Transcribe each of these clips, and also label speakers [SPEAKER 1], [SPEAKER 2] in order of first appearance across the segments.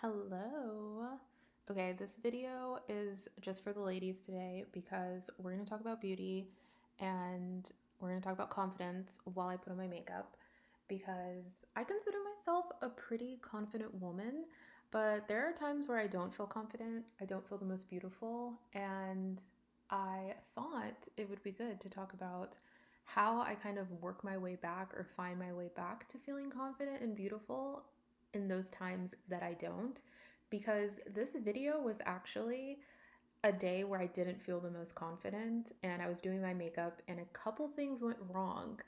[SPEAKER 1] Hello. Okay, this video is just for the ladies today because we're going to talk about beauty and we're going to talk about confidence while I put on my makeup because I consider myself a pretty confident woman, but there are times where I don't feel confident, I don't feel the most beautiful, and I thought it would be good to talk about how I kind of work my way back or find my way back to feeling confident and beautiful in those times that I don't, because this video was actually a day where I didn't feel the most confident and I was doing my makeup and a couple things went wrong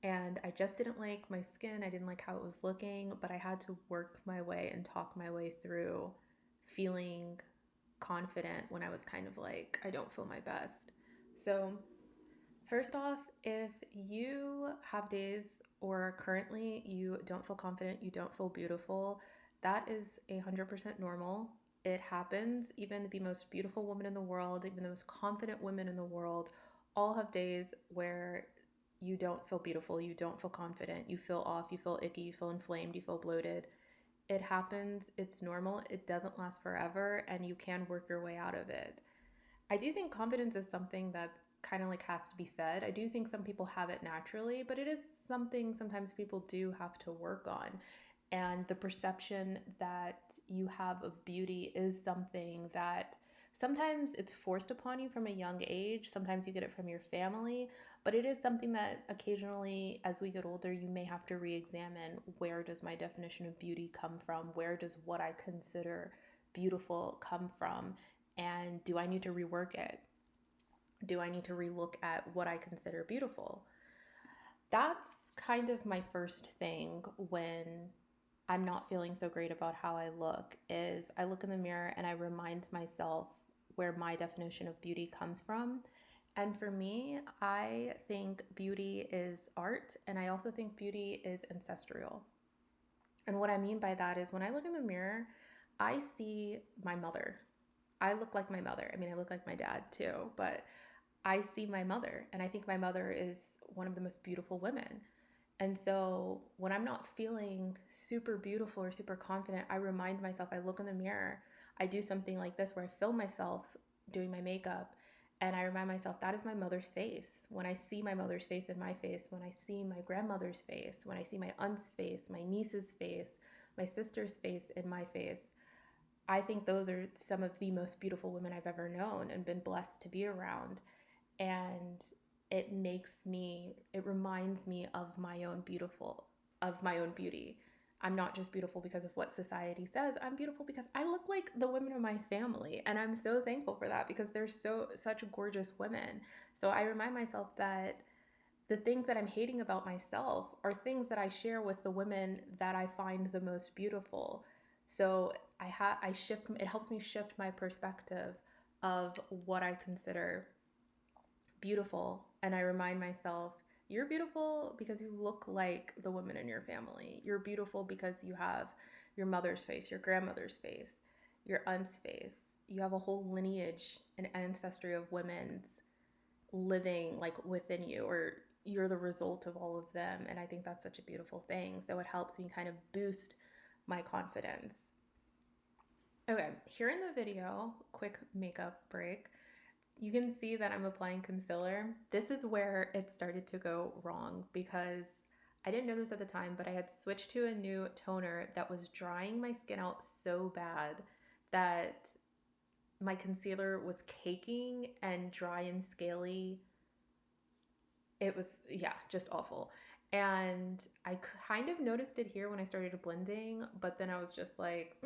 [SPEAKER 1] and I just didn't like my skin. I didn't like how it was looking, but I had to work my way and talk my way through feeling confident when I was kind of like, I don't feel my best. So, first off, if you have days or currently you don't feel confident, you don't feel beautiful, that is 100% normal. It happens. Even the most beautiful woman in the world, even the most confident women in the world, all have days where you don't feel beautiful, you don't feel confident, you feel off, you feel icky, you feel inflamed, you feel bloated. It happens, it's normal, it doesn't last forever, and you can work your way out of it. I do think confidence is something that kind of like has to be fed. I do think some people have it naturally, but it is something sometimes people do have to work on. And the perception that you have of beauty is something that sometimes it's forced upon you from a young age. Sometimes you get it from your family, but it is something that occasionally, as we get older, you may have to re examine where does my definition of beauty come from? Where does what I consider beautiful come from? And do I need to rework it? Do I need to relook at what I consider beautiful? That's kind of my first thing when I'm not feeling so great about how I look is I look in the mirror and I remind myself where my definition of beauty comes from. And for me, I think beauty is art and I also think beauty is ancestral. And what I mean by that is when I look in the mirror, I see my mother. I look like my mother. I mean, I look like my dad too, but I see my mother, and I think my mother is one of the most beautiful women. And so when I'm not feeling super beautiful or super confident, I remind myself, I look in the mirror, I do something like this where I film myself doing my makeup, and I remind myself that is my mother's face. When I see my mother's face in my face, when I see my grandmother's face, when I see my aunt's face, my niece's face, my sister's face in my face, I think those are some of the most beautiful women I've ever known and been blessed to be around. And it reminds me of my own of my own beauty. I'm not just beautiful because of what society says. I'm beautiful because I look like the women of my family. And I'm so thankful for that because they're such gorgeous women. So I remind myself that the things that I'm hating about myself are things that I share with the women that I find the most beautiful. So I shift, it helps me shift my perspective of what I consider beautiful. And I remind myself, you're beautiful because you look like the women in your family. You're beautiful because you have your mother's face, your grandmother's face, your aunt's face. You have a whole lineage and ancestry of women's living like within you, or you're the result of all of them. And I think that's such a beautiful thing. So it helps me kind of boost my confidence. Okay, here in the video, quick makeup break, you can see that I'm applying concealer. This is where it started to go wrong because I didn't know this at the time, but I had switched to a new toner that was drying my skin out so bad that my concealer was caking and dry and scaly. It was, yeah, just awful. And I kind of noticed it here when I started blending, but then I was just like,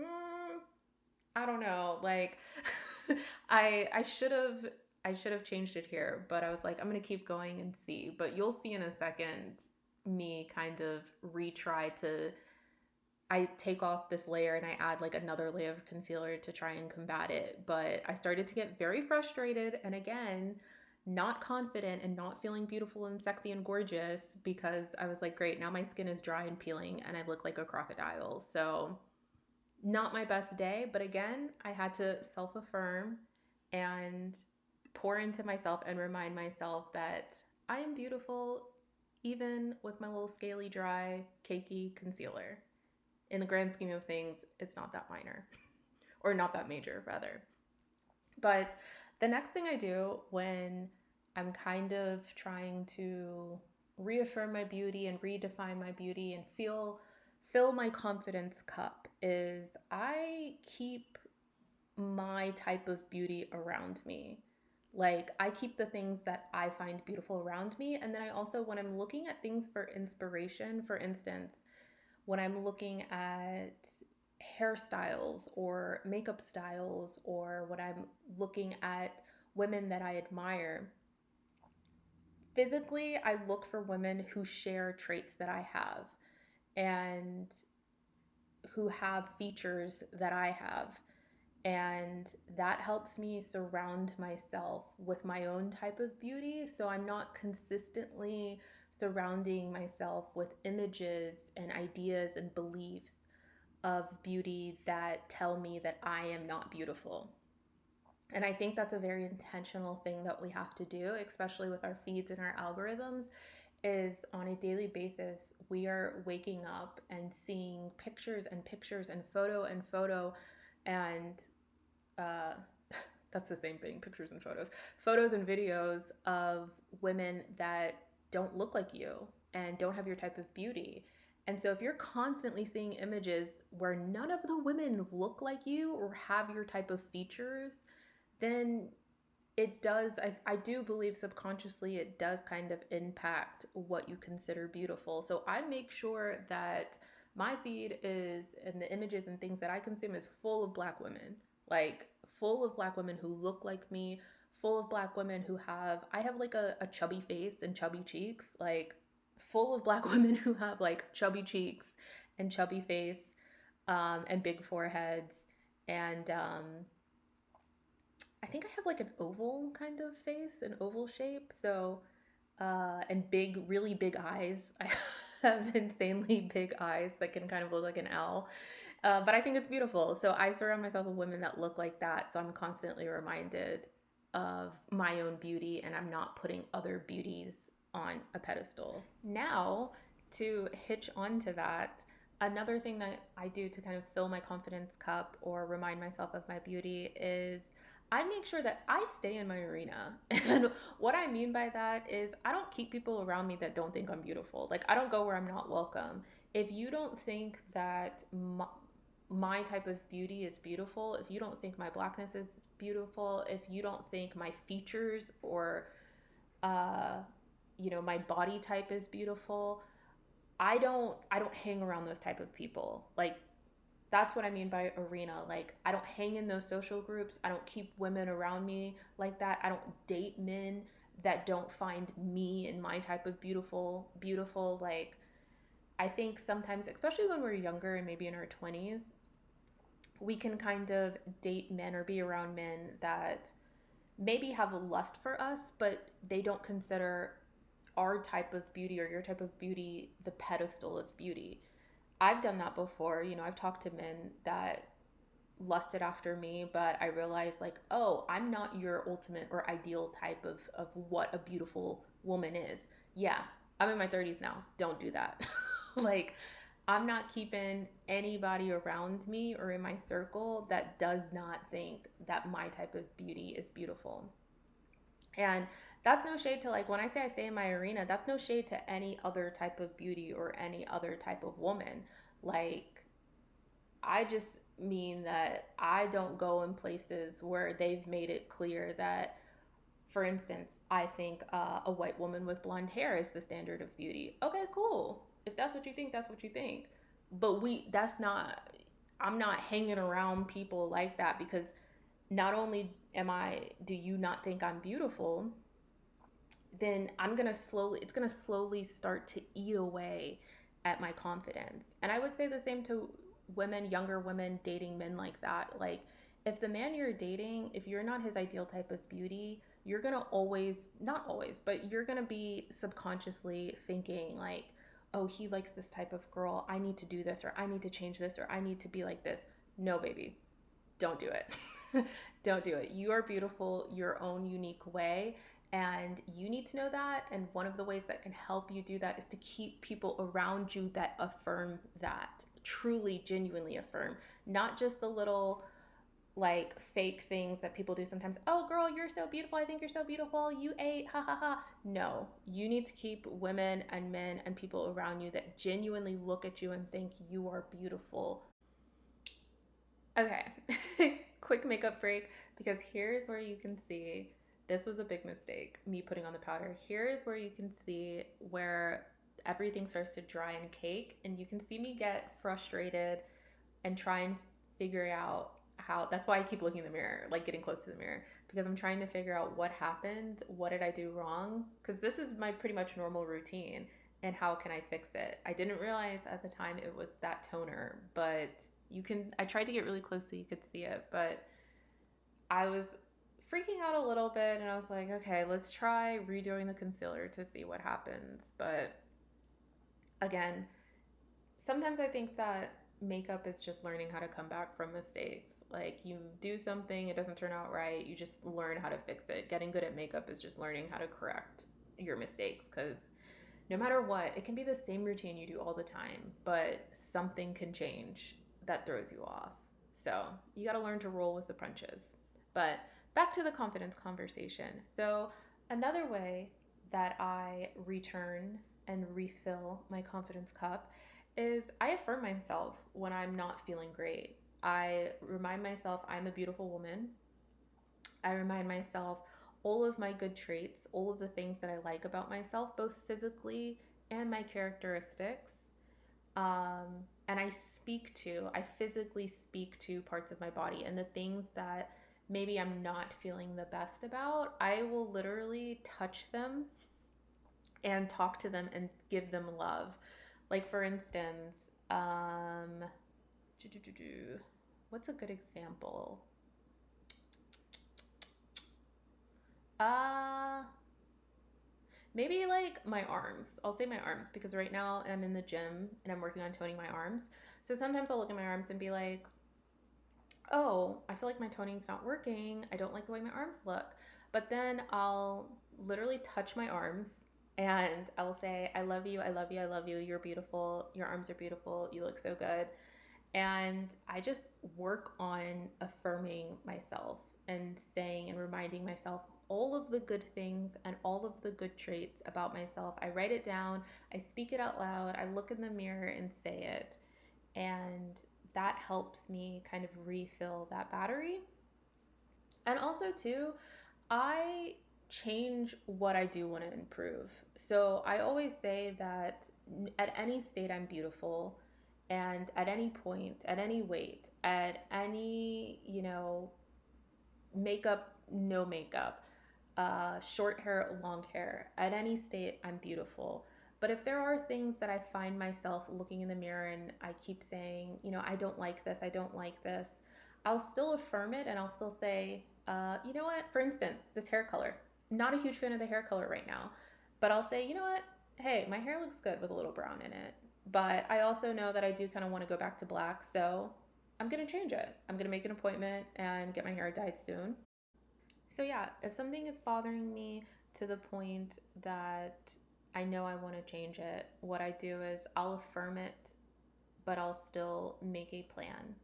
[SPEAKER 1] I don't know. Like I should have changed it here, but I was like, I'm gonna keep going and see. But you'll see in a second me kind of retry to I take off this layer and I add like another layer of concealer to try and combat it. But I started to get very frustrated and again, not confident and not feeling beautiful and sexy and gorgeous because I was like, great, now my skin is dry and peeling and I look like a crocodile. So not my best day, but again, I had to self-affirm and pour into myself and remind myself that I am beautiful even with my little scaly, dry, cakey concealer. in the grand scheme of things, it's not that minor, or not that major, rather. But the next thing I do when I'm kind of trying to reaffirm my beauty and redefine my beauty and fill my confidence cup is I keep my type of beauty around me. Like, I keep the things that I find beautiful around me. And then I also, when I'm looking at things for inspiration, for instance, when I'm looking at hairstyles or makeup styles, or when I'm looking at women that I admire, physically, I look for women who share traits that I have and who have features that I have. And that helps me surround myself with my own type of beauty. So I'm not consistently surrounding myself with images and ideas and beliefs of beauty that tell me that I am not beautiful. And I think that's a very intentional thing that we have to do, especially with our feeds and our algorithms, is on a daily basis, we are waking up and seeing pictures and pictures and photo and uh, that's the same thing, pictures and photos and videos of women that don't look like you and don't have your type of beauty. And so if you're constantly seeing images where none of the women look like you or have your type of features, then it does, I do believe subconsciously it does kind of impact what you consider beautiful. So I make sure that my feed is, and the images and things that I consume is full of Black women, like full of Black women who look like me, full of Black women who have, I have like a chubby face and chubby cheeks, like full of Black women who have like chubby cheeks and chubby face, and big foreheads. And I think I have like an oval kind of face, an oval shape. So, and big, really big eyes. I have insanely big eyes that can kind of look like an L. But I think it's beautiful. So I surround myself with women that look like that. So I'm constantly reminded of my own beauty and I'm not putting other beauties on a pedestal. Now, to hitch onto that, another thing that I do to kind of fill my confidence cup or remind myself of my beauty is I make sure that I stay in my arena. And what I mean by that is I don't keep people around me that don't think I'm beautiful. Like, I don't go where I'm not welcome. If you don't think that my type of beauty is beautiful, if you don't think my Blackness is beautiful, if you don't think my features or uh, my body type is beautiful, I don't hang around those type of people. Like, that's what I mean by arena. Like, I don't hang in those social groups. I don't keep women around me like that. I don't date men that don't find me and my type of beautiful. Like, I think sometimes, especially when we're younger and maybe in our 20s, we can kind of date men or be around men that maybe have a lust for us, but they don't consider our type of beauty or your type of beauty the pedestal of beauty. I've done that before. I've talked to men that lusted after me, but I realized, like, oh, I'm not your ultimate or ideal type of what a beautiful woman is. Yeah, I'm in my 30s now. Don't do that. Like, I'm not keeping anybody around me or in my circle that does not think that my type of beauty is beautiful. And that's no shade to, like, when I say I stay in my arena, that's no shade to any other type of beauty or any other type of woman. Like, I just mean that I don't go in places where they've made it clear that, for instance, I think a white woman with blonde hair is the standard of beauty. Okay, cool. If that's what you think, that's what you think. But I'm not hanging around people like that, because not only do you not think I'm beautiful, then it's gonna slowly start to eat away at my confidence. And I would say the same to women, younger women dating men like that. Like, if the man you're dating, if you're not his ideal type of beauty, you're gonna always, not always, but you're gonna be subconsciously thinking like, oh, he likes this type of girl. I need to do this, or I need to change this, or I need to be like this. No, baby, don't do it. Don't do it. You are beautiful your own unique way, and you need to know that. And one of the ways that can help you do that is to keep people around you that affirm that truly, genuinely affirm, not just the little like fake things that people do sometimes. Oh, girl, you're so beautiful. I think you're so beautiful. You ate, ha ha ha. No, you need to keep women and men and people around you that genuinely look at you and think you are beautiful. Okay, quick makeup break because here's where you can see this was a big mistake, me putting on the powder. Here is where you can see where everything starts to dry and cake, and you can see me get frustrated and try and figure out how. That's why I keep looking in the mirror, like getting close to the mirror, because I'm trying to figure out what happened, what did I do wrong, because this is my pretty much normal routine, and how can I fix it. I didn't realize at the time it was that toner, but you can. I tried to get really close so you could see it, but I was freaking out a little bit, and I was like, okay, let's try redoing the concealer to see what happens. But again, sometimes I think that makeup is just learning how to come back from mistakes. Like you do something, it doesn't turn out right, you just learn how to fix it. Getting good at makeup is just learning how to correct your mistakes, because no matter what, it can be the same routine you do all the time, but something can change that throws you off. So you got to learn to roll with the punches. But back to the confidence conversation. So another way that I return and refill my confidence cup is I affirm myself when I'm not feeling great. I remind myself I'm a beautiful woman. I remind myself all of my good traits, all of the things that I like about myself, both physically and my characteristics. Um, and I physically speak to parts of my body and the things that maybe I'm not feeling the best about. I will literally touch them and talk to them and give them love. Like, for instance, what's a good example? Uh, Maybe like my arms. I'll say my arms because right now I'm in the gym and I'm working on toning my arms. So sometimes I'll look at my arms and be like, oh, I feel like my toning's not working. I don't like the way my arms look. But then I'll literally touch my arms and I will say, I love you, I love you, I love you. You're beautiful. Your arms are beautiful. You look so good. And I just work on affirming myself and saying and reminding myself all of the good things and all of the good traits about myself. I write it down, I speak it out loud, I look in the mirror and say it. And that helps me kind of refill that battery. And also, too, I change what I do want to improve. So I always say that at any state, I'm beautiful. And at any point, at any weight, at any, makeup, no makeup, short hair, long hair, at any state, I'm beautiful. But if there are things that I find myself looking in the mirror and I keep saying, I don't like this, I don't like this, I'll still affirm it and I'll still say, you know what, for instance, this hair color, not a huge fan of the hair color right now, but I'll say, you know what, hey, my hair looks good with a little brown in it. But I also know that I do kind of want to go back to black, so I'm going to change it. I'm going to make an appointment and get my hair dyed soon. So, yeah, if something is bothering me to the point that I know I want to change it, what I do is I'll affirm it, but I'll still make a plan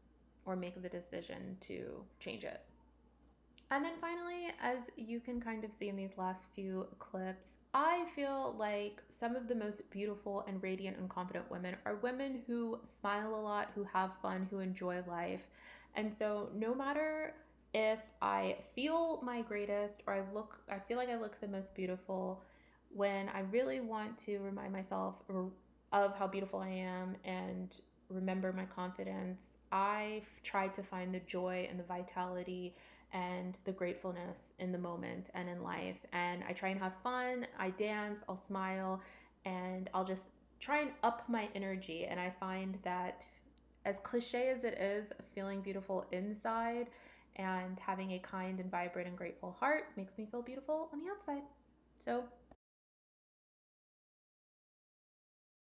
[SPEAKER 1] or make the decision to change it. And then finally, as you can kind of see in these last few clips, I feel like some of the most beautiful and radiant and confident women are women who smile a lot, who have fun, who enjoy life. And so no matter if I feel my greatest or I feel like I look the most beautiful, when I really want to remind myself of how beautiful I am and remember my confidence, I've tried to find the joy and the vitality and the gratefulness in the moment and in life. And I try and have fun. I dance, I'll smile, and I'll just try and up my energy. And I find that, as cliche as it is, feeling beautiful inside and having a kind and vibrant and grateful heart makes me feel beautiful on the outside. So